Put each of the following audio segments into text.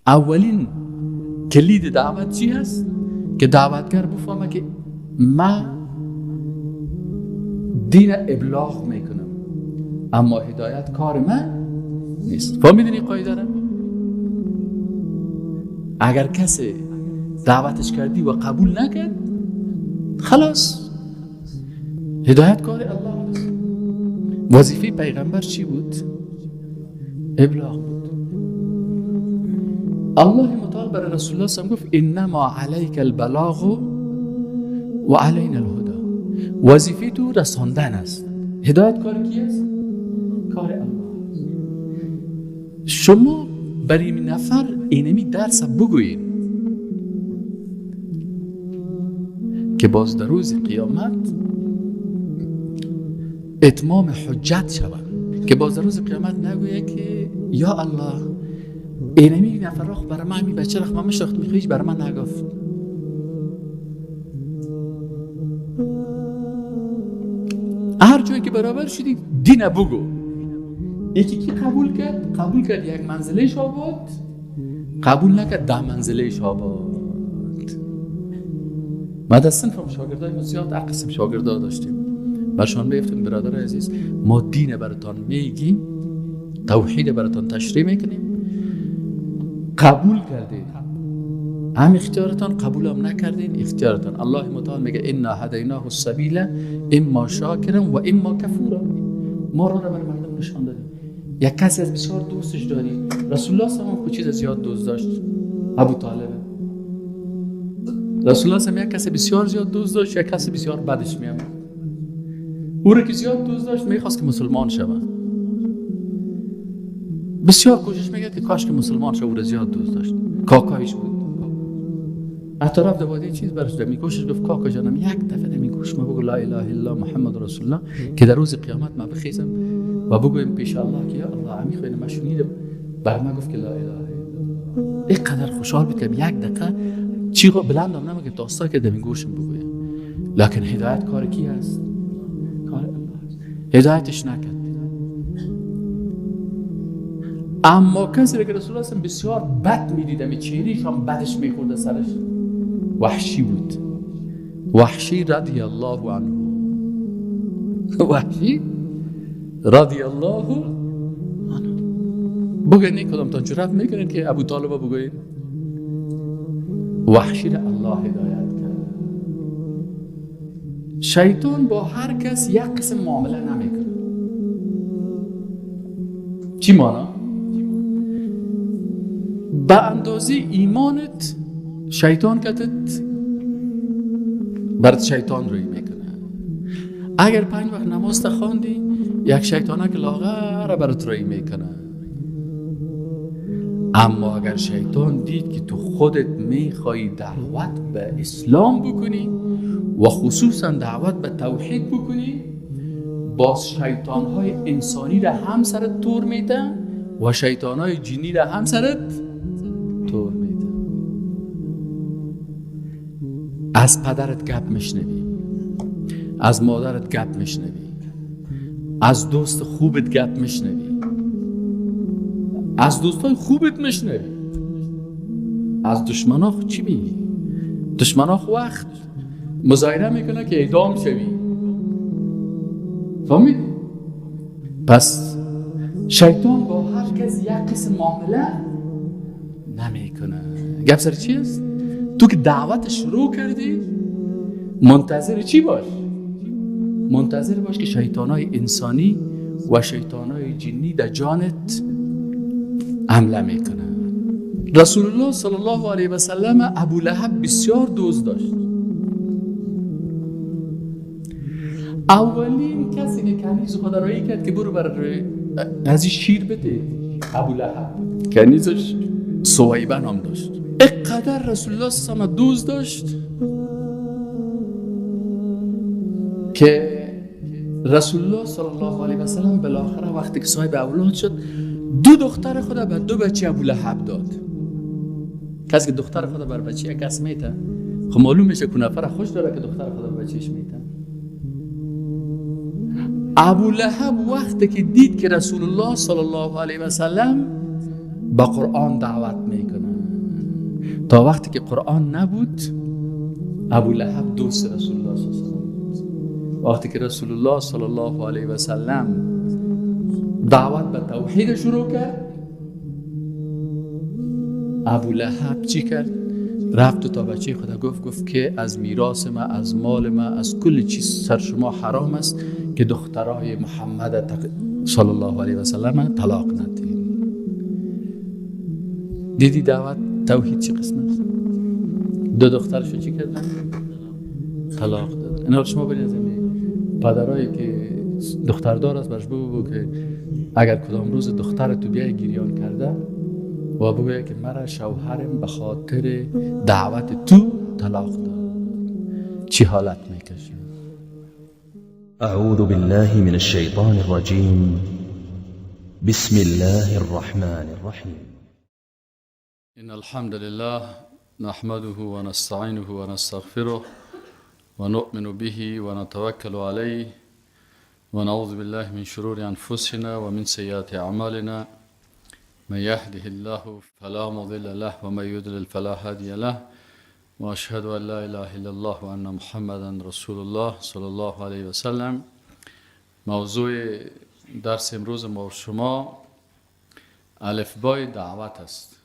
اولین کلید دعوت چی هست؟ که دعوتگر بفهمه که من دین ابلاغ میکنم اما هدایت کار من نیست. فهمیدین این قاعده را؟ اگر کسی دعوتش کردی و قبول نکرد، خلاص هدایت کار الله است. وظیفه پیغمبر چی بود؟ ابلاغ بود. الله متعال برای رسول الله صلی گفت انما علیک البلاغ و علینا الهدى. وظیفه تو رساندن است. هدایت کار کی است؟ کار الله. شما برای این نفر اینمی درس بگویید که باز در روز قیامت اتمام حجت شود، که باز در روز قیامت نگویه که یا الله اینمی نفر رخ برای من، این بچه رخ من مشتاخت میخویش برای من نگفت. هر جایی که برابر شدی دین بگو. یکی که قبول کرد یک منزله شاباد، قبول نکرد 10 منزله شاباد. ما در صنفم شاگردای ما زیاد قسم شاگردا داشتیم. برشان بیفتیم برادر عزیز، ما دین براتان میگیم، توحید براتان تشریح میکنیم، قبول کردید هم اختیارتان، قبول هم نکردین اختیارتان. الله متعال میگه انا هدیناه السبیل اما شاکرا و اما کفورا. ما را برای مردم نشان دادیم. یک کسی از بسیار دوستش داری. رسول الله صلی الله علیه و چیز زیاد دوست داشت، ابو طالب. رسول الله صلی الله علیه و یک کسی بسیار زیاد دوست داشت، یک کسی بسیار بدش میامد. او را که زیاد دوست داشت میخواست که مسلمان شود. بسیار کوشش میکرد که کاش که مسلمان شود. او را زیاد دوست داشت. کاکایش بود. حتی رفت دوادی چیز برش داد. میکوشش گفت کاکا جانم یک دفعه میگوش ما بگو لا اله الا الله محمد رسول الله که در روز قیامت ما بخیزم و بگویم پیش الله که یا الله همی خوینه ما شنیدم. بر ما گفت که لا اله الا الله. اینقدر خوشحال بود که یک دقیقه چی رو بلند هم نمیگه داستا که دمی گوشم بگویم. لکن هدایت کار کی است؟ کار الله است. هدایتش نکرد. اما کسی که رسول الله بسیار بد میدیدم، چهرهش هم بدش میخورد سرش، وحشی بود. وحشی رضی الله عنه. وحشی رضی الله عنه. بگوین کدام تا جرأت میکنین که ابو طالب بگوین؟ وحشی را الله هدایت کرد. شیطان با هر کس یک قسم معامله نمیکنه. چی مانا؟ به اندازه ایمانت شیطان کتت برات شیطان روی میکنه. اگر 5 وقت نماز تخواندی یک شیطانک لاغر برات روی میکنه. اما اگر شیطان دید که تو خودت میخوای دعوت به اسلام بکنی و خصوصا دعوت به توحید بکنی، باز شیطانهای انسانی را هم سرت تور میده و شیطانهای جنی را هم سرت تور میده. از پدرت گپ میشنوی، از مادرت گپ میشنوی، از دوست خوبت گپ میشنوی، از دوستای خوبت میشنوی. از دشمنا چی میگی؟ دشمنا وقت مظاهره میکنه که اعدام شوی. فهمیدی؟ پس شیطان با هر کس یک قسم معامله نمیکنه. گپ سر چی است؟ تو که دعوت شروع کردی منتظر چی باش؟ منتظر باش که شیطانای انسانی و شیطانای جنی در جانت حمله میکنه. رسول الله صلی الله علیه و سلم ابو لهب بسیار دوست داشت. اولین کسی که کنیز خدا رایی کرد که برو برای از شیر بده ابو لهب. کنیزش سویبه نام داشت. اقدر رسول الله صلی الله علیه و سلم دوست داشت که رسول الله صلی الله علیه و سلم بالاخره وقتی که صاحب اولاد شد 2 دختر خدا بر 2 بچه ابو لهب داد. کسی که دختر خدا بر بچه یک کس میته، خب معلوم میشه که نفر خوش داره که دختر خدا بر بچهش میته. ابو لهب وقتی که دید که رسول الله صلی الله علیه و سلم با قرآن دعوت میکنن. تا وقتی که قرآن نبود ابو لهب دوست رسول الله صلی الله علیه و سلم. وقتی که رسول الله صلی الله علیه و سلم دعوت به توحید شروع کرد، ابو لهب چی کرد؟ رفت تا بچه خدا گفت که از میراث ما، از مال ما، از کل چیز سر شما حرام است که دخترای محمد صلی الله علیه و سلم طلاق ندید. دیدی دعوت توحید چی قسم است؟ دو دخترشو چی کردن؟ طلاق داد. اینا رو شما برید از پدرایی که دختردار است برش بگو که اگر کدام روز دختر تو بیای گریان کرده و بگویه که مرا شوهرم به خاطر دعوت تو طلاق داد، چی حالت میکشه؟ اعوذ بالله من الشیطان الرجیم. بسم الله الرحمن الرحیم. ان الحمد لله نحمده ونستعینه ونستغفره ونؤمن به ونتوکل علیه ونعوذ بالله من شرور انفسنا ومن سیئات اعمالنا. من يهده الله فلا مضل له ومن يضلل فلا هادي له واشهد ان لا اله الا الله وان محمدا رسول الله صلی الله علیه و سلم. موضوع درس امروز ما و شما الفبای دعوت است.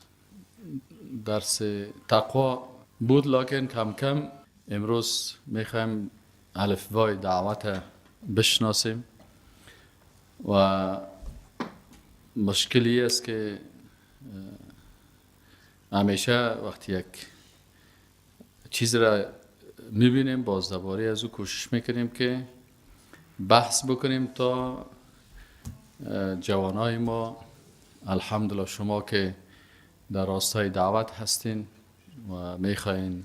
درس تقوا بود لکن کم کم امروز میخوایم الفبای دعوت بشناسیم و مشکلی است که همیشه وقتی یک چیز را میبینیم باز دوباره از او کوشش میکنیم که بحث بکنیم تا جوانای ما، الحمدلله شما که در راستای دعوت هستین و میخواین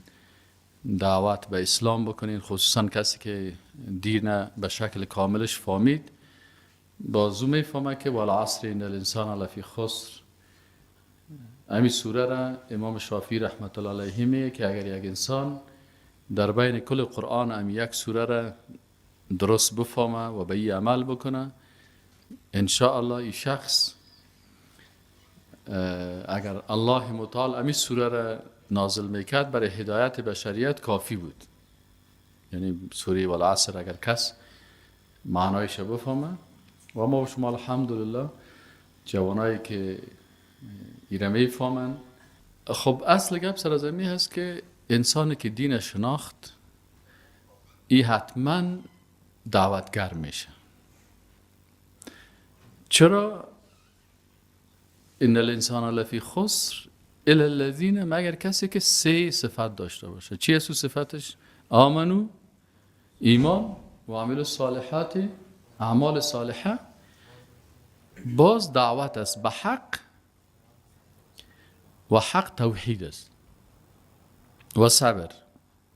دعوت به اسلام بکنین، خصوصا کسی که دین به شکل کاملش فهمید، بازو میفهمه که والعصر ان الانسان لفی خسر. همین سوره را امام شافعی رحمت الله علیه میگه که اگر یک انسان در بین کل قرآن هم یک سوره را درست بفهمه و به این عمل بکنه، ان شاء الله این شخص اگر الله متعال همین سوره را نازل میکرد برای هدایت بشریت کافی بود. یعنی سوره والعصر اگر کس معنایش بفهمه، و ما و شما الحمدلله جوانایی که ایره میفهمن. خب اصل گپ سر از می هست که انسانی که دین شناخت ای حتما دعوتگر میشه. چرا؟ ان الانسان لفی خسر الا الذین، مگر کسی که سه صفت داشته باشه. چی هست صفتش؟ آمنو، ایمان، و عمل الصالحات، اعمال صالحه. باز دعوت است به حق و حق توحید است و صبر.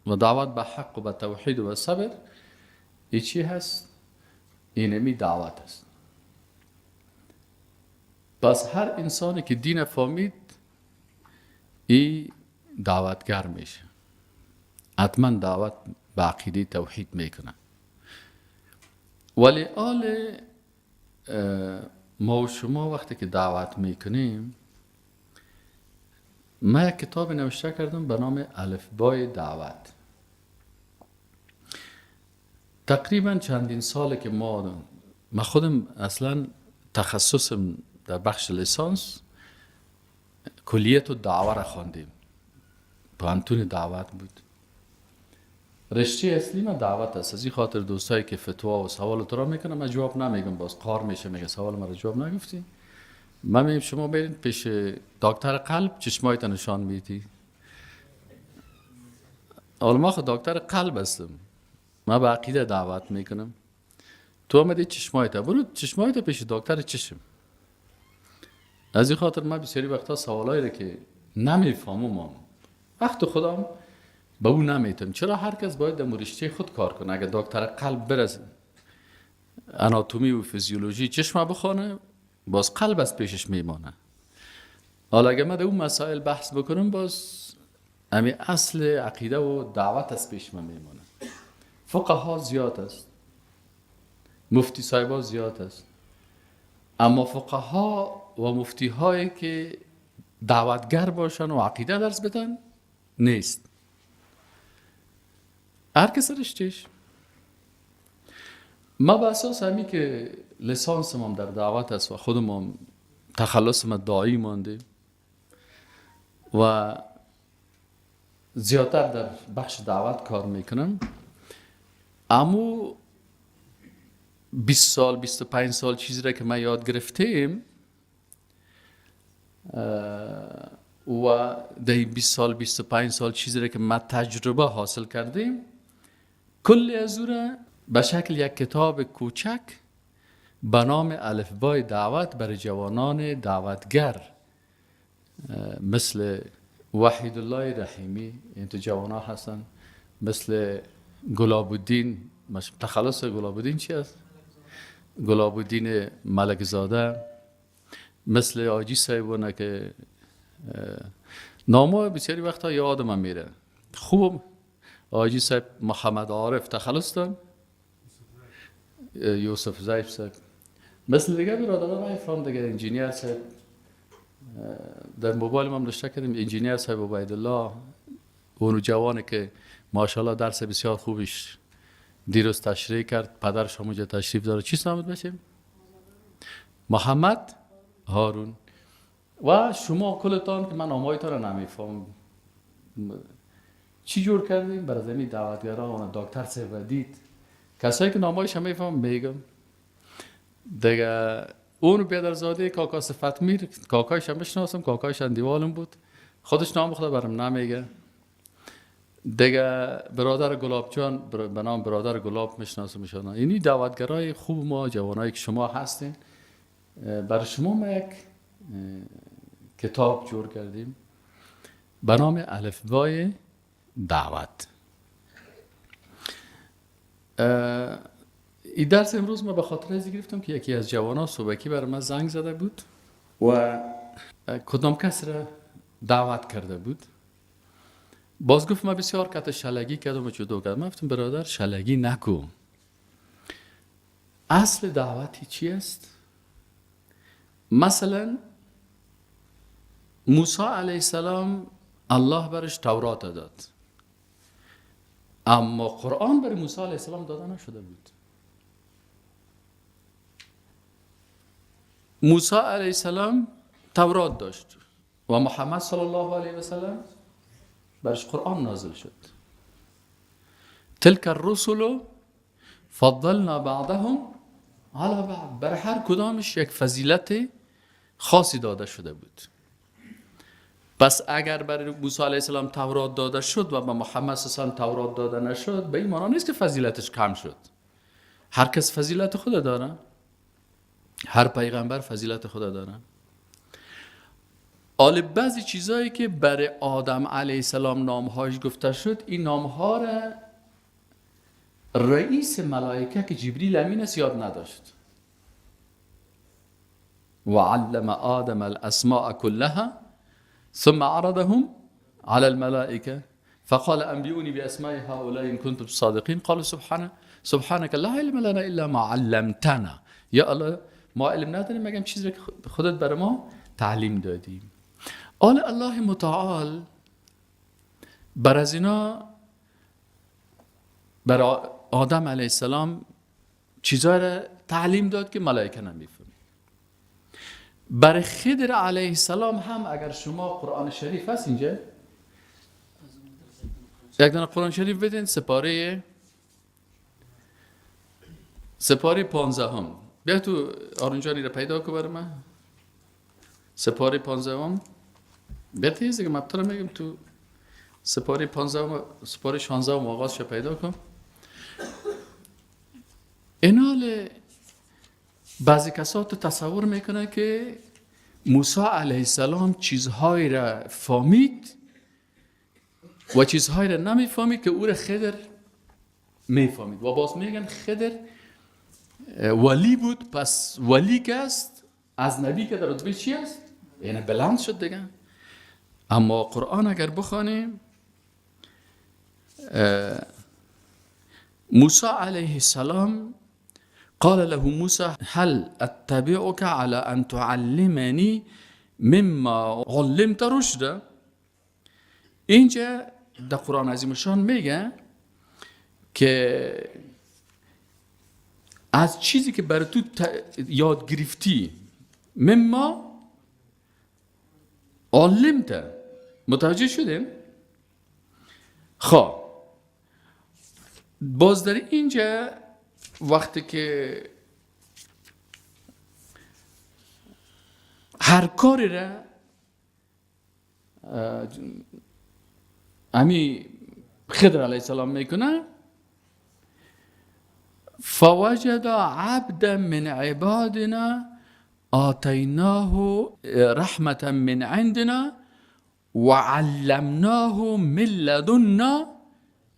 و دعوت به حق و به توحید و صبر ای چی هست؟ اینمی دعوت است. پس هر انسانی که دین فهمید ای دعوتگر میشه، حتما دعوت به عقیده توحید میکنه. ولی ما و شما وقتی که دعوت میکنیم، من یک کتاب نوشته کردم به نام الفبای دعوت. تقریبا چندین ساله که من خودم اصلا تخصصم در بخش لیسانس کلیت و دعوه را خواندیم، پانتون دعوت بود. رشته اصلی من دعوت است. از این خاطر دوستایی که فتوا و سوال تو را میکنم من جواب نمیگم، باز قار میشه میگه سوال مرا جواب نگفتی. من میگم شما برید پیش دکتر قلب چشمایت نشان میدی. اول ما خود دکتر قلب هستم، من به عقیده دعوت میکنم. تو آمدی چشمایت، برو چشمایت پیش دکتر چشم. از این خاطر من بسیاری وقتا سوالایی را که نمیفهمم وقت خودم به اون نمیتم. چرا؟ هر کس باید در رشته خود کار کنه. اگر دکتر قلب برسه آناتومی و فیزیولوژی چشم بخونه، باز قلب از پیشش میمانه. حالا اگر من در اون مسائل بحث بکنم، باز همین اصل عقیده و دعوت از پیش من میمانه. فقها زیاد است، مفتی صاحبا زیاد است، اما فقها و مفتی هایی که دعوتگر باشن و عقیده درس بدن نیست. هر کس رشتهش. ما به اساس همی که لیسانسم هم در دعوت است و خودم هم تخلصم داعی مانده و زیادتر در بخش دعوت کار میکنم، اما 20 سال 25 سال چیزی را که ما یاد گرفتیم و در 20 سال 25 سال چیزی را که ما تجربه حاصل کردیم، کلی از او را به شکل یک کتاب کوچک به نام الفبای دعوت برای جوانان دعوتگر مثل وحید الله رحیمی، این تو جوانان هستن، مثل گلاب الدین، تخلص گلاب الدین چی است؟ گلاب الدین ملک زاده، مثل آجی صاحبونه که نامه بسیاری وقتا یادم میره. خوب آجی صاحب محمد عارف تخلص دارن، یوسف زیف صاحب، مثل دیگه برادران ایفرام دیگه، انجینیر صاحب در موبایل ما نوشته کردیم، انجینیر صاحب عبیدالله، اون جوانی که ماشاءالله درس بسیار خوبش دیروز تشریح کرد، پدرش همونجا تشریف داره، چی نامت بشه؟ محمد هارون. و شما کلتان که من نامایتان رو نمیفهم چی جور کردیم برای زمین دعوتگران و دکتر سیودید، کسایی که نامایش هم میفهم میگم دیگه. اون بیادرزاده کاکا صفت میر، کاکایش هم بشناسم، کاکایش اندیوالم بود، خودش نام خدا برام نمیگه دیگه. برادر گلاب جان به نام برادر گلاب میشناسم ایشان. اینی دعوتگرای خوب ما، جوانایی که شما هستین، برای شما ما یک کتاب جور کردیم به نام الفبای دعوت. این درس امروز ما به خاطر ازی گرفتم که یکی از جوانان صبحکی برای من زنگ زده بود و کدام کس را دعوت کرده بود. باز گفت من بسیار کت شلگی کردم و جدو کردم. من گفتم برادر شلگی نکو. اصل دعوتی چی است؟ مثلا موسی علیه السلام الله برش تورات داد، اما قرآن برای موسی علیه السلام داده نشده بود. موسی علیه السلام تورات داشت و محمد صلی الله علیه و سلم برش قرآن نازل شد. تلک الرسل فضلنا بعضهم علی بعض، برای هر کدامش یک فضیلت خاصی داده شده بود. پس اگر برای موسی علیه السلام تورات داده شد و به محمد صلی الله علیه و سلم تورات داده نشد، به این معنی نیست که فضیلتش کم شد. هر کس فضیلت خود داره، هر پیغمبر فضیلت خود داره. حالا بعضی چیزایی که برای آدم علیه السلام نامهایش گفته شد، این نامها را رئیس ملائکه که جبریل امین است یاد نداشت. وعلم آدم الاسماء كلها ثم عرضهم على الملائكه فقال انبئوني باسماء هؤلاء ان كنتم صادقين قالوا سبحانك لا علم لنا الا ما علمتنا. یا الله ما علم نداریم مگر چیزی که خودت برای ما تعلیم دادیم. الله متعال بر از اینا برای آدم علیه السلام چیزایی را تعلیم داد که ملائکه نمیفهمید. برای خضر علیه السلام هم اگر شما قرآن شریف هست اینجا یک دانه قرآن شریف بدین، سپاره 15 هم. بیا تو آرونجانی را پیدا که برای من سپاره 15 هم. بیا تیزی که مبتر میگم تو سپاره 15 هم، سپاره 16 هم آغازش پیدا کن. اینال بعضی کسات تصور میکنه که موسی علیه السلام چیزهایی را فهمید و چیزهایی را نمیفهمید که او را خضر میفهمید. و باز میگن خضر ولی بود، پس ولی که است از نبی که در رتبه چی است؟ یعنی بلند شد دیگه. اما قرآن اگر بخوانیم موسی علیه السلام قال له موسی هل اتبعك على ان تعلمني مما علمت رشد. اینجا در قرآن عظیم شان میگه که از چیزی که برای تو یاد گرفتی، مما علمت. متوجه شدیم؟ خب باز در اینجا وقتی که هر کاری را امی خضر علیه السلام میکنه، فوجد عبدا من عبادنا آتیناه رحمة من عندنا وعلمناه من لدنا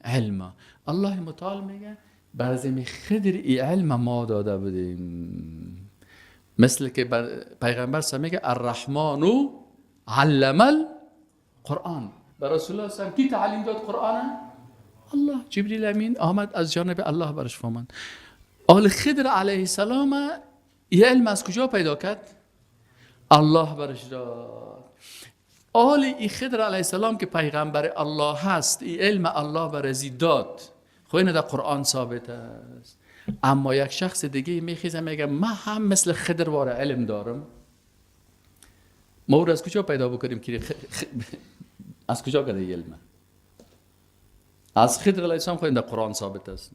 علما. الله متعال میگه بر زمین خضر ای علم ما داده بودیم، مثل که پیغمبر سا میگه الرحمن علم القرآن. بر رسول الله سلام کی تعلیم داد قرآن؟ الله. جبریل امین آمد از جانب الله برش فرماند. آل خضر علیه السلام یه علم از کجا پیدا کرد؟ الله برش داد. آل ای خضر علیه السلام که پیغمبر الله هست، ای علم الله برزی داد. خب این در قرآن ثابت است. اما یک شخص دیگه میخیزه میگه من هم مثل خضر واره علم دارم. ما او از کجا پیدا بکنیم که از کجا کرده علمه؟ از خضر علیه السلام خود در قرآن ثابت است،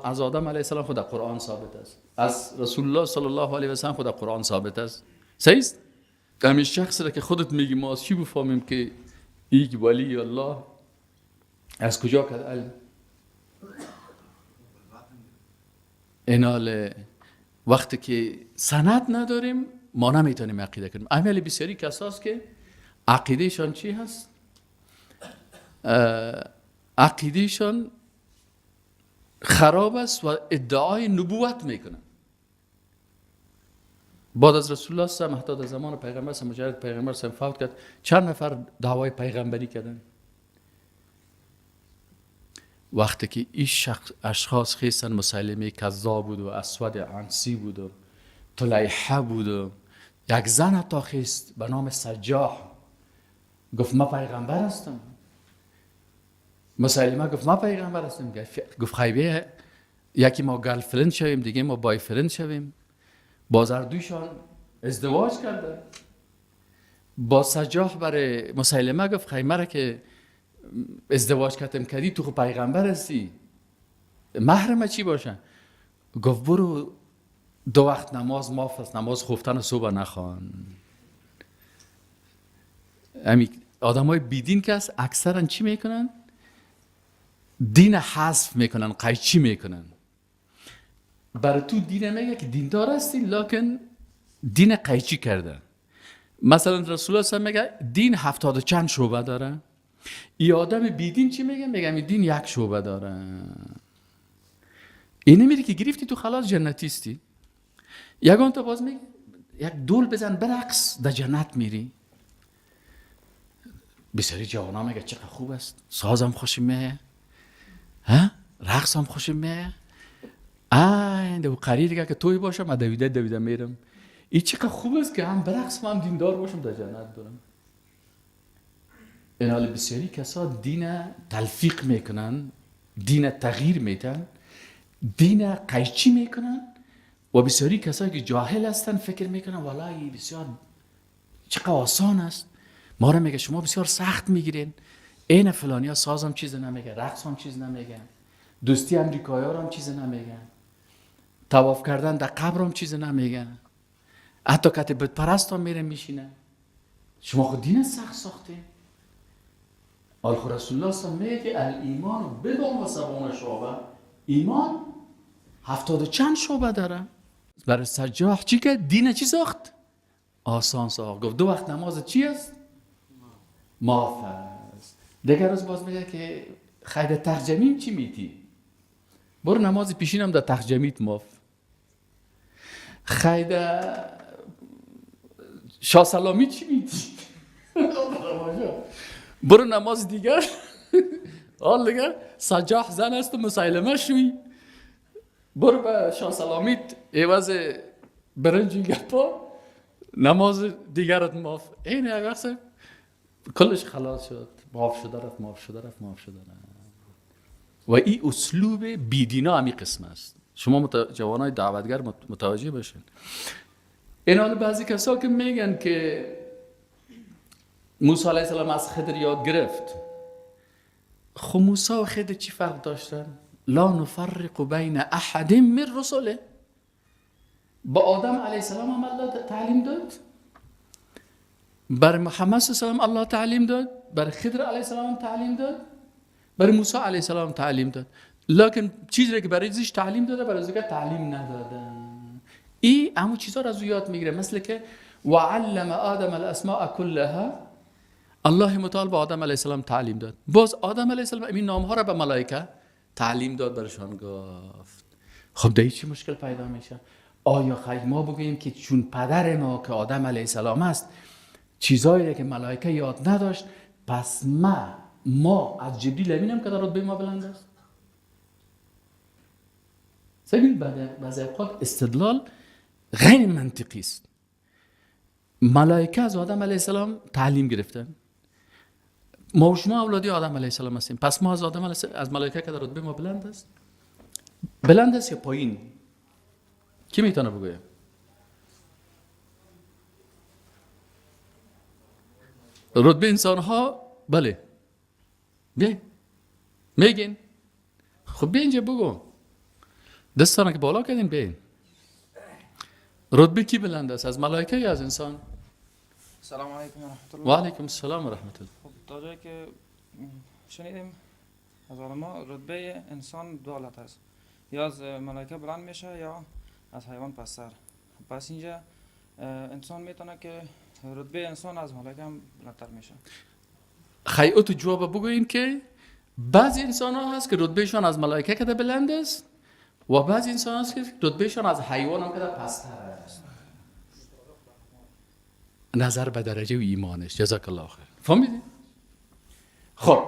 از آدم علیه السلام خود در قرآن ثابت است، از رسول الله صلی الله علیه و سلم خود در قرآن ثابت است. صحیح است؟ همین شخص را که خودت میگی ما از چی بفهمیم که یک ولی الله از کجا کرده علم؟ اینال وقتی که سند نداریم ما نمیتونیم عقیده کنیم. امیل بسیاری کساست که عقیدهشان چی هست؟ عقیدهشان خراب است و ادعای نبوت میکنن. بعد از رسول الله صلی الله علیه و آله زمان پیغمبر صلی مجرد پیغمبر صلی فوت کرد، چند نفر دعوای پیغمبری کردن. وقتی که این اشخاص خیستن، مسیلمه کذاب بود و اسود عنسی بود و طلیحه بود و یک زن حتی خیست به نام سجاح، گفت ما پیغمبر هستم. مسیلمه گفت ما پیغمبر هستیم. گفت خیبه یکی ما گرل فرند شویم، دیگه ما بای فرند شویم. باز هر دویشان ازدواج کرده. با سجاح برای مسیلمه گفت خیمه را که ازدواج کردم کردی تو خود پیغمبر هستی، محرم چی باشه؟ گفت برو 2 وقت نماز معاف است، نماز خفتن صبح نخوان. امی آدم های بیدین که هست اکثرا چی میکنن؟ دین حذف میکنن، قیچی میکنن. برای تو دین میگه که دیندار هستی لکن دین قیچی کرده. مثلا رسول الله میگه دین 70 و چند شعبه داره. ای آدم بیدین چی میگه؟ میگه دین 1 شعبه داره. اینه میری که گرفتی تو خلاص جنتیستی. یگان تو باز میگه یک دول بزن برقص در جنت میری. بسیاری جوانا میگه چقدر خوب است، سازم خوشم میه، رقصم خوشم میه. ده و قریر دیگه که توی باشم من دویده میرم. این چقدر خوب است که هم برقصم هم دیندار باشم در جنت برم. این حال بسیاری کسا دین تلفیق میکنن، دین تغییر میتن، دین قیچی میکنن و بسیاری کسایی که جاهل هستن فکر میکنن والله بسیار چقدر آسان است. ما را میگه شما بسیار سخت میگیرین. این فلانی ها سازم چیز نمیگه، رقص هم چیز نمیگه، دوستی امریکایی ها هم چیز نمیگه، طواف کردن در قبر هم چیز نمیگه، حتی که بت پرست هم میره میشینه. شما خود دین سخت ساخته. آل رسول الله صلی الله علیه و میگه الایمان بدون و 70 شعبه. ایمان 70 و چند شعبه داره. برای سجاح چی که دین چی ساخت؟ آسان ساخت. گفت 2 وقت نماز چی است؟ معاف است. دیگر روز باز میگه که خیر ترجمیم چی میتی؟ برو نماز پیشینم در ترجمیت معاف. خیر شاه سلامی چی میتی؟ برو نماز دیگر. حال دیگر سجاح زن است و مسیلمه شوی. برو به شاه سلامیت عوض برنجی گپا نماز دیگرت معاف. این یک وقت کلش خلاص شد، معاف شده رفت، معاف شده رفت، معاف شده رفت. و این اسلوب بیدینا همی قسم است. شما جوانای دعوتگر متوجه بشین. این حال بعضی کسا که میگن که موسی علیه السلام از خضر یاد گرفت. خب موسی و خضر چی فرق داشتن؟ لا نفرق بین احد من رسله. با آدم علیه السلام هم الله تعلیم داد، بر محمد صلی الله علیه و الله تعلیم داد، بر خضر علیه السلام هم تعلیم داد، بر موسی علیه السلام تعلیم داد. لکن چیزی که برای زیش تعلیم داده برای دیگه تعلیم نداده. این همون چیزا رو از او یاد میگیره. مثل که وعلم آدم الاسماء کلها، الله متعال به آدم علیه السلام تعلیم داد. باز آدم علیه السلام این نام ها را به ملائکه تعلیم داد، برشان گفت. خب دیگه چی مشکل پیدا میشه؟ آیا خیلی ما بگوییم که چون پدر ما که آدم علیه السلام است چیزایی که ملائکه یاد نداشت، پس ما از جبریل امینم که در رتبه ما بلند است؟ سبیل بعضی اوقات استدلال غیر منطقی است. ملائکه از آدم علیه السلام تعلیم گرفتن، ما و شما اولادی آدم علیه السلام هستیم، پس ما از آدم از ملائکه که در رتبه ما بلند است؟ بلند است یا پایین؟ کی میتونه بگه؟ رتبه انسان ها بله بیاین میگین. خب بیا اینجا بگو، دستانه که بالا کردین بیاین. رتبه کی بلند است، از ملائکه یا از انسان؟ سلام علیکم و رحمت الله. و علیکم السلام و رحمت الله. خب تا جایی که شنیدیم از علما رتبه انسان دو حالت است، یا از ملائکه بلند میشه یا از حیوان پستر. پس اینجا انسان میتونه که رتبه انسان از ملائکه هم بلندتر میشه. خیلی تو جواب بگوین که بعضی انسان ها هست که رتبهشان از ملائکه کده بلند است و بعضی انسان هست که رتبهشان از حیوان هم کده پستر است. نظر به درجه و ایمانش. جزاک الله خیر. فهمیدی؟ خب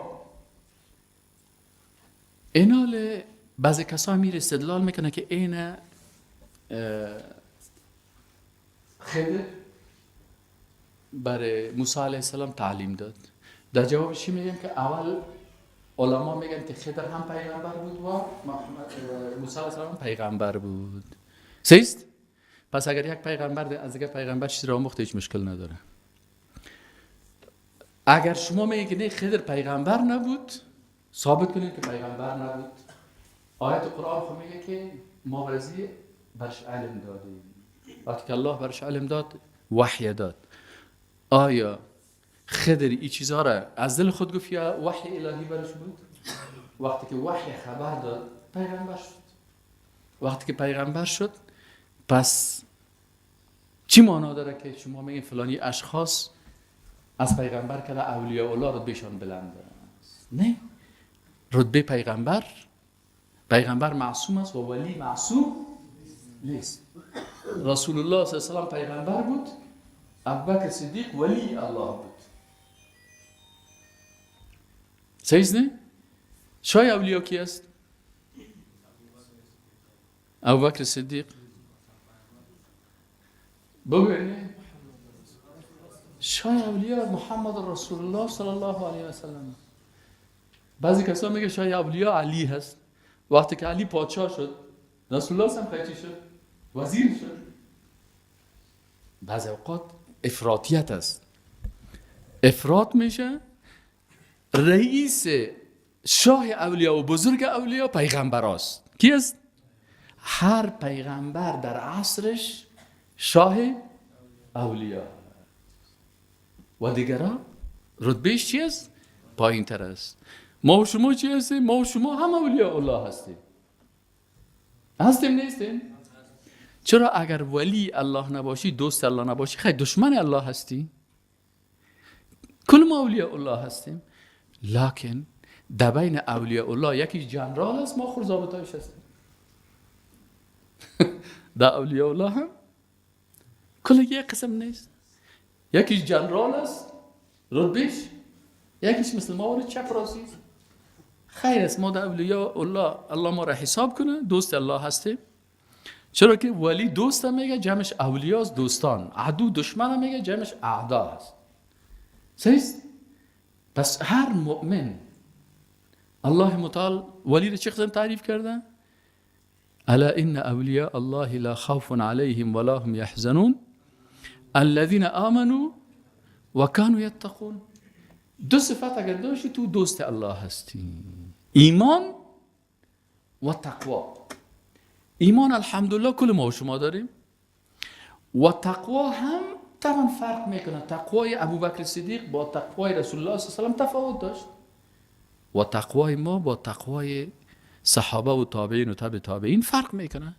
اینال بعضی کسا میره استدلال میکنه که این خضر برای موسی علیه السلام تعلیم داد. در جوابش میگم که اول علما میگن که خضر هم پیغمبر بود و موسی علیه السلام هم پیغمبر بود. سیست؟ پس اگر یک پیغمبر از دیگه پیغمبر چیزی را آموخته هیچ مشکل نداره. اگر شما میگید که نه خضر پیغمبر نبود، ثابت کنید که پیغمبر نبود. آیت قرآن خود میگه که ما برزی برش علم دادیم. وقتی که الله برش علم داد وحی داد. آیا خضر این چیزها را از دل خود گفت یا وحی الهی برش بود؟ وقتی که وحی خبر داد پیغمبر شد. وقتی که پیغمبر شد پس چی معنا داره که شما میگین فلانی اشخاص از پیغمبر که اولیاء الله رتبهشان بلند است؟ نه، رتبه پیغمبر معصوم است و ولی معصوم نیست. رسول الله صلی الله علیه و پیغمبر بود، ابوبکر صدیق ولی الله بود. صحیح نه؟ شای اولیاء کی است؟ ابوبکر صدیق. بگویید شای اولیاء محمد رسول الله صلی الله علیه و سلم. بعضی کسا میگه شای اولیاء علی هست. وقتی که علی پادشاه شد رسول الله هم خیلی شد، وزیر شد. بعضی اوقات افراطیت است. افراط میشه. رئیس شاه اولیاء و بزرگ اولیاء پیغمبر است. کی است؟ هر پیغمبر در عصرش شاه اولیاء و دیگران رتبهش چی است؟ پایین تر است. ما و شما چی هستیم؟ ما و شما هم اولیاء الله هستیم. هستیم نیستیم؟ چرا اگر ولی الله نباشی، دوست الله نباشی، خیلی دشمن الله هستی؟ کل ما اولیاء الله هستیم. لکن در بین اولیاء الله یکی جنرال است، ما خود ضابطایش هستیم. در اولیاء الله هم کل یک قسم نیست. یکی جنرال است رتبهش، یکیش مثل ما ورد چپ راسی است. خیر است ما در اولیاء الله ما را حساب کنه، دوست الله هستیم. چرا که ولی دوست هم میگه جمعش اولیاست، دوستان. عدو دشمن هم میگه جمعش اعدا هست. سیست؟ پس هر مؤمن الله متعال ولی رو چه قسم تعریف کرده؟ الا ان اولیاء الله لا خوف عليهم ولا هم يحزنون الذين آمنوا و كانوا يتقون. دو صفت اگر داشتی تو دوست الله هستی: ایمان و تقوا. ایمان الحمدلله کل ما و شما داریم، و تقوا هم طبعا فرق میکنه. تقوای ابوبکر صدیق با تقوای رسول الله صلی الله علیه و تفاوت داشت، و تقوای ما با تقوای صحابه و تابعین و تبع تابعین فرق میکنه.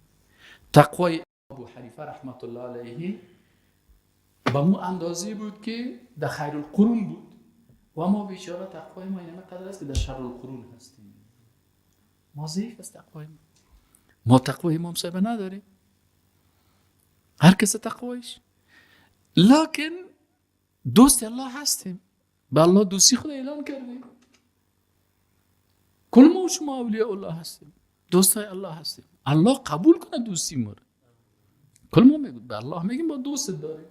تقوای ابو حنیفه رحمت الله علیه به مو اندازه بود که در خیر القرون بود، و ما بیچاره تقوای ما اینه قدر است که در شر القرون هستیم. ما ضعیف است تقوای ما تقوای ما مصیبه نداریم، هر کس تقوایش. لکن دوست الله هستیم، به الله دوستی خود اعلان کردیم. کل ما و شما اولیاء الله هستیم، دوستای الله هستیم. الله قبول کنه دوستی ما. کل ما میگیم به الله میگیم با دوست داریم،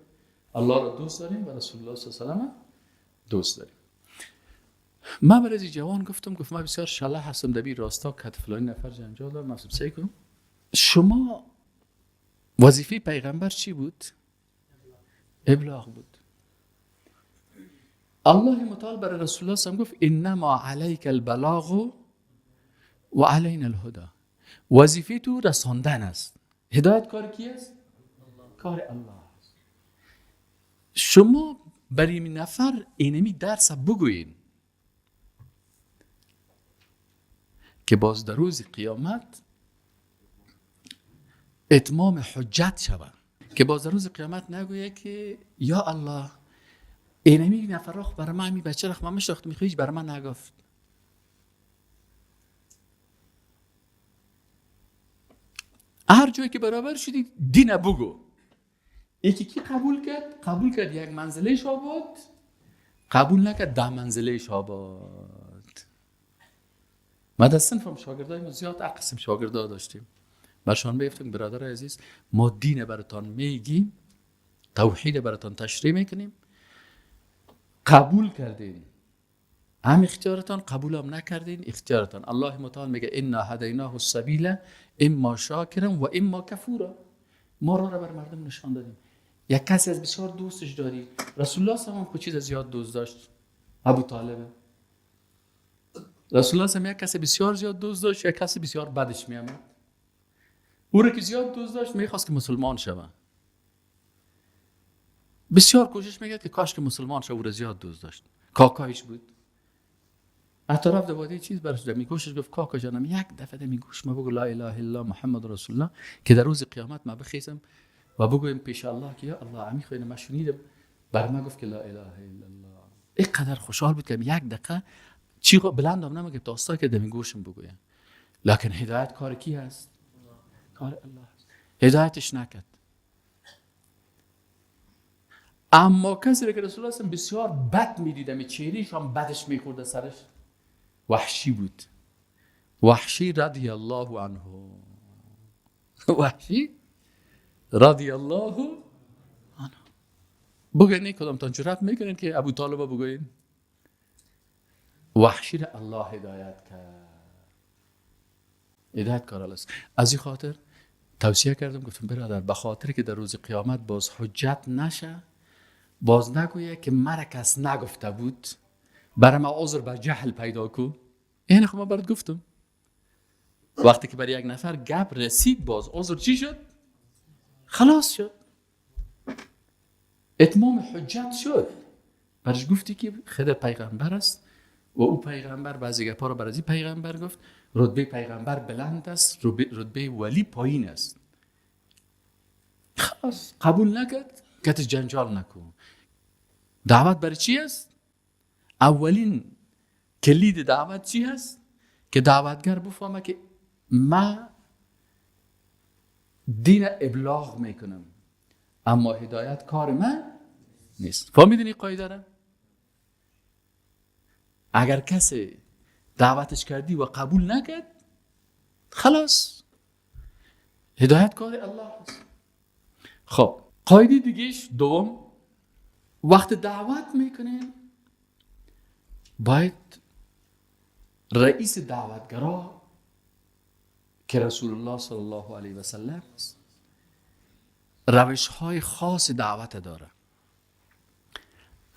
الله را دوست داریم و رسول الله صلی الله علیه و دوست داریم. من برای جوان گفتم من بسیار شله هستم در بی راستا که فلانی نفر جنجال دارم. من سعی کنم شما وظیفه پیغمبر چی بود؟ ابلاغ بود. الله متعال برای رسول الله صلی گفت انما علیک البلاغ و علینا الهدى. وظیفه تو رساندن است. هدایت کار کی است؟ کار الله است. شما برای این نفر اینمی درس بگوین که باز در روز قیامت اتمام حجت شود، که باز در روز قیامت نگویه که یا الله اینمی نفر رخ برای من، می بچه رخ من مشتاخت میخویش برای من نگفت. هر جایی که برابر شدی دین بگو. یکی کی قبول کرد؟ قبول کرد یک منزله شاباد، قبول نکرد 10 منزله شاباد. ما در صنفم شاگردای ما زیاد قسم شاگردا داشتیم. برشان بیفتیم برادر عزیز ما دین براتان میگیم، توحید براتان تشریح میکنیم، قبول کردین هم اختیارتان، قبول هم نکردین اختیارتان. الله متعال میگه انا هدیناه السبیل اما شاکرا و اما کفورا. ما را بر مردم نشان دادیم. یک کسی از بسیار دوستش داری، رسول الله صلی الله علیه و چیز زیاد دوست داشت، ابو طالب. رسول الله صلی الله علیه و یک کسی بسیار زیاد دوست داشت، یک کسی بسیار بدش میامد. او را که زیاد دوست داشت میخواست که مسلمان شود، بسیار کوشش میکرد که کاش که مسلمان شود. او را زیاد دوست داشت، کاکایش بود. حتی رفت دوادی چیز برش میگوشش گفت کاکا جانم یک دفعه میگوش ما بگو لا اله الا الله محمد رسول الله که در روز قیامت ما بخیزم و بگویم پیش الله که یا الله امی خوینه ما شنیدم بر ما گفت که لا اله الا الله. اینقدر خوشحال بود که یک دقیقه چی بلندم نمیگه تا استا که دمی گوشم بگویم. لکن هدایت کار کی هست؟ کار الله هست. هدایتش نکرد. اما کسی که رسول الله بسیار بد میدیدم، چهرهش هم بدش میخورد سرش، وحشی بود. وحشی رضی الله عنه. وحشی رضی الله عنه. بگوین کدام تان جرأت میکنین که ابو طالب بگوین؟ وحشی را الله هدایت کرد. هدایت کار الله است. از این خاطر توصیه کردم، گفتم برادر به خاطر که در روز قیامت باز حجت نشه، باز نگویه که مرا کس نگفته بود، برای ما عذر بر جهل پیدا کو. این خب من برات گفتم وقتی که برای یک نفر گپ رسید باز عذر چی شد؟ خلاص شد، اتمام حجت شد. برش گفتی که خدا پیغمبر است و او پیغمبر بعضی گپا رو برای پیغمبر گفت. رتبه پیغمبر بلند است، رتبه ولی پایین است. خلاص قبول نکرد کتش جنجال نکن. دعوت برای چی است؟ اولین کلید دعوت چی هست؟ که دعوتگر بفهمه که من دین ابلاغ میکنم اما هدایت کار من نیست. فهمیدین این قاعده را؟ اگر کسی دعوتش کردی و قبول نکرد خلاص هدایت کار الله است. خب قاعده دیگهش دوم، وقت دعوت میکنین باید رئیس دعوتگرا که رسول الله صلی الله علیه و سلم است روش های خاص دعوت داره.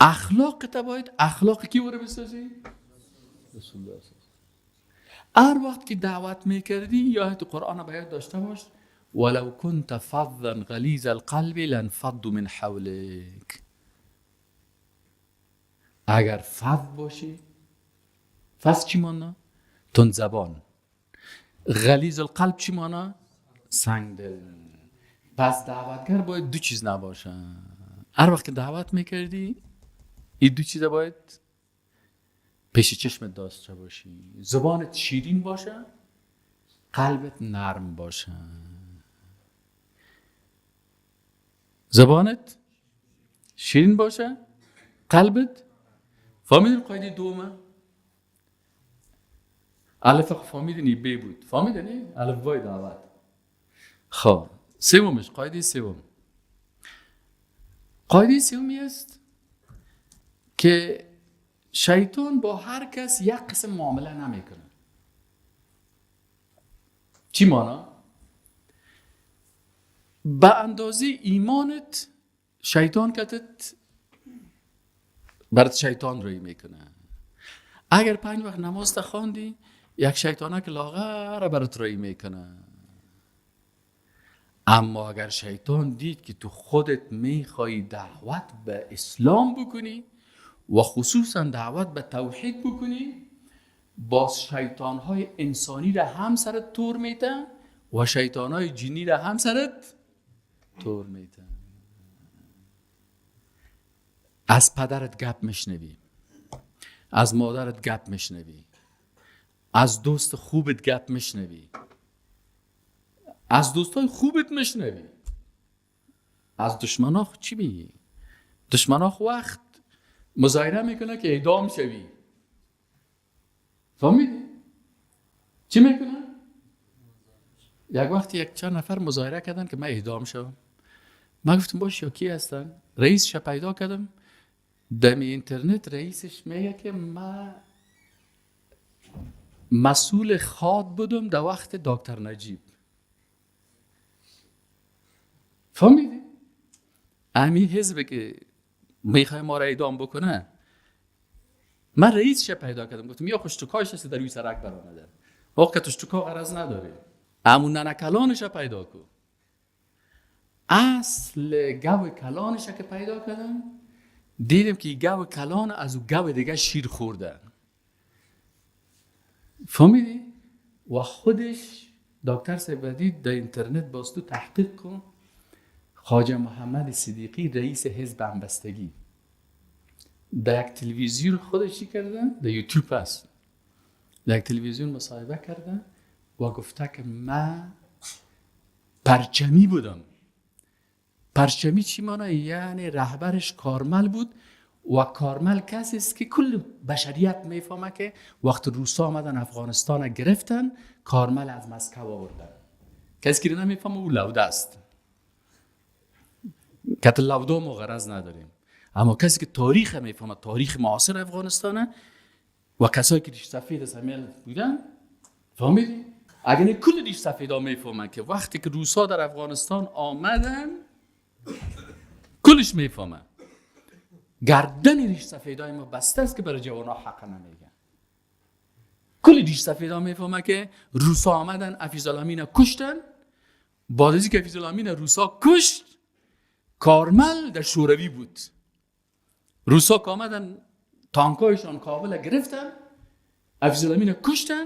اخلاق تا باید اخلاق کی بره بسازی؟ رسول الله صلی الله. هر وقت که دعوت میکردی یا تو قرآن باید داشته باش ولو كنت فظا غلیظ القلب لانفضوا من حولك. اگر فظ باشی، فظ چی مانا؟ تند زبان. غلیظ القلب چی مانا؟ سنگ دل. پس دعوتگر باید دو چیز نباشه. هر وقت که دعوت میکردی این دو چیز باید پیش چشمت داشته باشی. زبانت شیرین باشه، قلبت نرم باشه. زبانت شیرین باشه، قلبت. فهمیدین قاعده دومه؟ الف فهمیدین ب بود. فهمیدین الف بای دعوت. خب سومش قاعده سوم. قاعده سومی است که شیطان با هر کس یک قسم معامله نمیکنه. چی مانا؟ به اندازه ایمانت شیطان کتت برات شیطان روی میکنه. اگر 5 وقت نماز تخواندی یک شیطانه که لاغر برات روی میکنه. اما اگر شیطان دید که تو خودت میخوای دعوت به اسلام بکنی و خصوصا دعوت به توحید بکنی، باز شیطانهای انسانی را هم سرت تور میتن و شیطانهای جنی را هم سرت تور میتن. از پدرت گپ میشنوی، از مادرت گپ میشنوی، از دوست خوبت گپ میشنوی، از دوستای خوبت میشنوی. از دشمنا چی میگی؟ دشمنا وقت مظاهره میکنه که اعدام شوی. فهمیدی؟ چی میکنه؟ یک وقت یک چند نفر مظاهره کردن که من اعدام شوم. من گفتم باش یا کی هستن؟ رئیسش پیدا کردم. دم اینترنت رئیسش میگه که من مسئول خاد بودم در وقت دکتر نجیب. فهمیدی؟ امی حزب که میخوای ما را اعدام بکنه، من رئیسش پیدا کردم. گفتم یا خوشتکایش هستی در روی سرک برآمده، وقت توشتکا غرض نداره، امون ننکلانش پیدا کن. اصل گو کلانش که پیدا کردم، دیدم که گو کلان از او گو دیگه شیر خورده. فهمیدی؟ و خودش دکتر سیبدی در اینترنت باز تو تحقیق کن. خواجه محمد صدیقی رئیس حزب همبستگی در یک تلویزیون خودشی کردن، در یوتیوب هست، در یک تلویزیون مصاحبه کردن و گفته که من پرچمی بودم. پرچمی چی مانه؟ یعنی رهبرش کارمل بود و کارمل کسی است که کل بشریت میفهمه که وقت روسا آمدن افغانستان گرفتن، کارمل از مسکو آوردن. کسی که نمیفهمه او لوده است. کت لوده ما غرض نداریم، اما کسی که تاریخ میفهمه، تاریخ معاصر افغانستانه و کسایی که ریش سفید از همه بودن، فهمیدی؟ اگر کل ریش سفیدا میفهمن که وقتی که روسا در افغانستان آمدن، کلش میفهمن گردن ریش سفیدای ما بسته است که برای جوانا حق نمیگن. کل ریش سفیدا میفهمن که روسا آمدن افیزالامین کشتن. بعد از اینکه افیزالامین روسا کشت، کارمل در شوروی بود. روسا که آمدن تانکایشان کابل گرفتن، افیزالامین کشتن.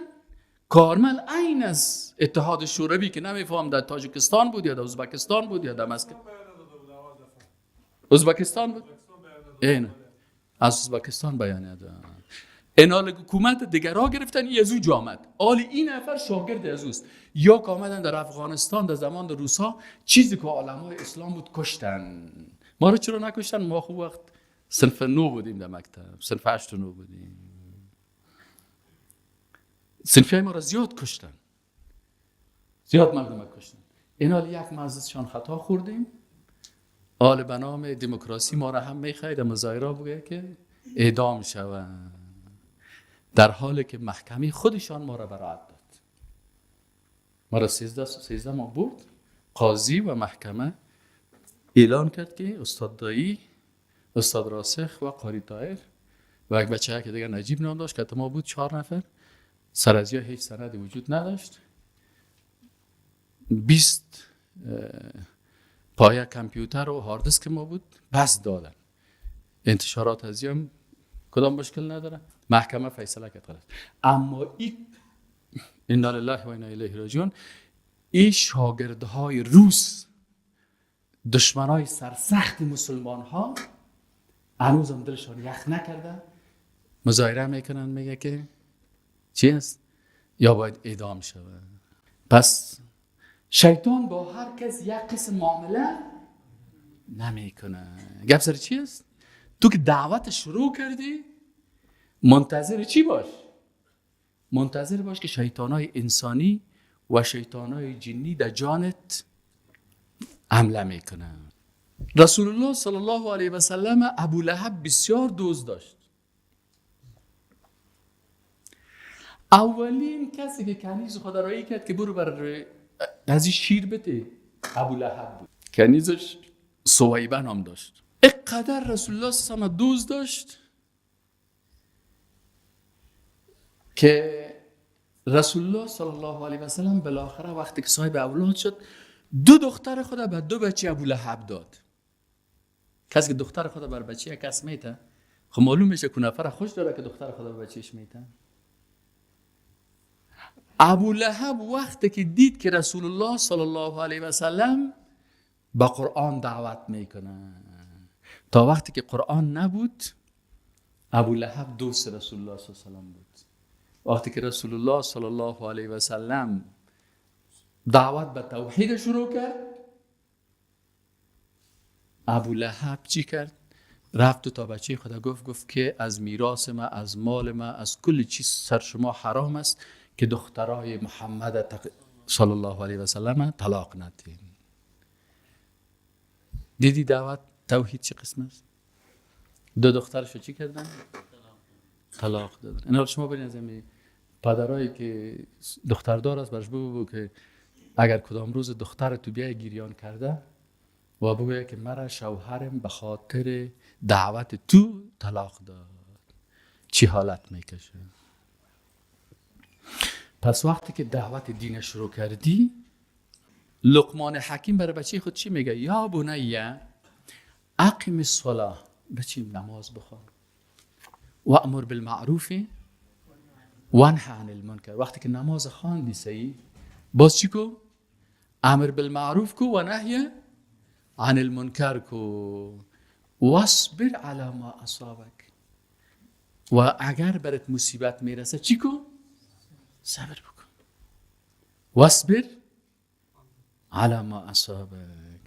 کارمل عین از اتحاد شوروی که نمیفهم در تاجیکستان بود یا در ازبکستان بود یا در مسکو. ازبکستان بود. این از ازبکستان بیانیه داد. اینال حکومت دیگر را گرفتن، یزو جامد. آلی این نفر شاگرد یزوست. یا که آمدن در افغانستان در زمان در روسا چیزی که علمای اسلام بود کشتن. ما رو چرا نکشتن؟ ما خوب وقت صنف 9 بودیم در مکتب، صنف 8 و 9 بودیم. صنفی های ما را زیاد کشتن، زیاد مردم کشتن. این حال یک مجلسشان خطا خوردیم، حال به نام دموکراسی ما را هم میخواهید مظاهره بگه که اعدام شوند، در حالی که محکمه خودشان ما را برائت داد. ما را 13 ماه برد، قاضی و محکمه اعلان کرد که استاد دایی، استاد راسخ و قاری طاهر و یک بچه که دیگر نجیب نام داشت که ما بود 4 نفر، سر از هیچ سندی وجود نداشت، 20 پایه کامپیوتر و هارد دیسک ما بود، بس دادن. انتشارات از هم کدام مشکل نداره، محکمه فیصله کرد خلاص. اما این انا لله و انا الیه راجعون، این شاگردهای روس، دشمنای سرسخت مسلمان ها، هنوز هم دلشان یخ نکرده، مظاهره میکنن، میگه که چی است؟ یا باید اعدام شود. پس شیطان با هر کس یک قسم معامله نمیکنه. گپ سر چی است؟ تو که دعوت شروع کردی، منتظر چی باش؟ منتظر باش که شیطانای انسانی و شیطانای جنی در جانت حمله میکنه. رسول الله صلی الله علیه و سلم ابو لهب بسیار دوست داشت. اولین کسی که کنیز خدا رایی کرد که برو بر از این شیر بده ابو لهب بود. کنیزش سویبه نام داشت. اقدر رسول الله صلی الله علیه و سلم دوست داشت که رسول الله صلی الله علیه و سلم بالاخره وقتی که صاحب اولاد شد، 2 دختر خود به 2 بچه ابو لهب داد. کسی که دختر خود بر بچه کس میته، خب معلوم میشه که نفر خوش داره که دختر خود بر بچهش میته. ابو لهب وقتی که دید که رسول الله صلی الله علیه و سلم با قرآن دعوت میکنه، تا وقتی که قرآن نبود ابو لهب دوست رسول الله صلی الله علیه و سلم بود. وقتی که رسول الله صلی الله علیه و سلم دعوت به توحید شروع کرد، ابو لهب چی کرد؟ رفت تا بچه خدا گفت که از میراث ما، از مال ما، از کل چیز سر شما حرام است که دخترای محمد صلی الله علیه و سلم طلاق ندین. دیدی دعوت توحید چه قسم است؟ 2 دخترشو چی کردن؟ طلاق دادن. اینا شما ببینید از این پدرایی که دختردار است برش بگو که اگر کدام روز دختر تو بیای گریان کرده و بگویه که مرا شوهرم به خاطر دعوت تو طلاق داد، چی حالت میکشه؟ پس وقتی که دعوت دین شروع کردی، لقمان حکیم برای بچه خود چی میگه؟ یا بنیه اقیم الصلاه، بچه نماز بخوان و امر بالمعروف و انه عن المنکر. وقتی که نماز خواندی صحیح، باز چی کو؟ امر بالمعروف کو و نهی عن المنکر کو، واصبر علی ما اصابک. و اگر برات مصیبت میرسه چی کو؟ صبر بکن. واصبر علی ما اصابک.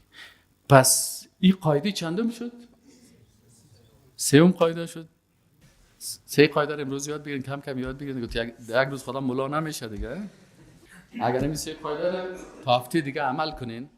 پس این قاعده چندم شد؟ 3م قاعده شد. 3 قاعده امروز یاد بگیرین، کم کم یاد بگیرین که یک روز خدا مولا نمیشه دیگه. اگر این 3 قاعده رو تا هفته دیگه عمل کنین،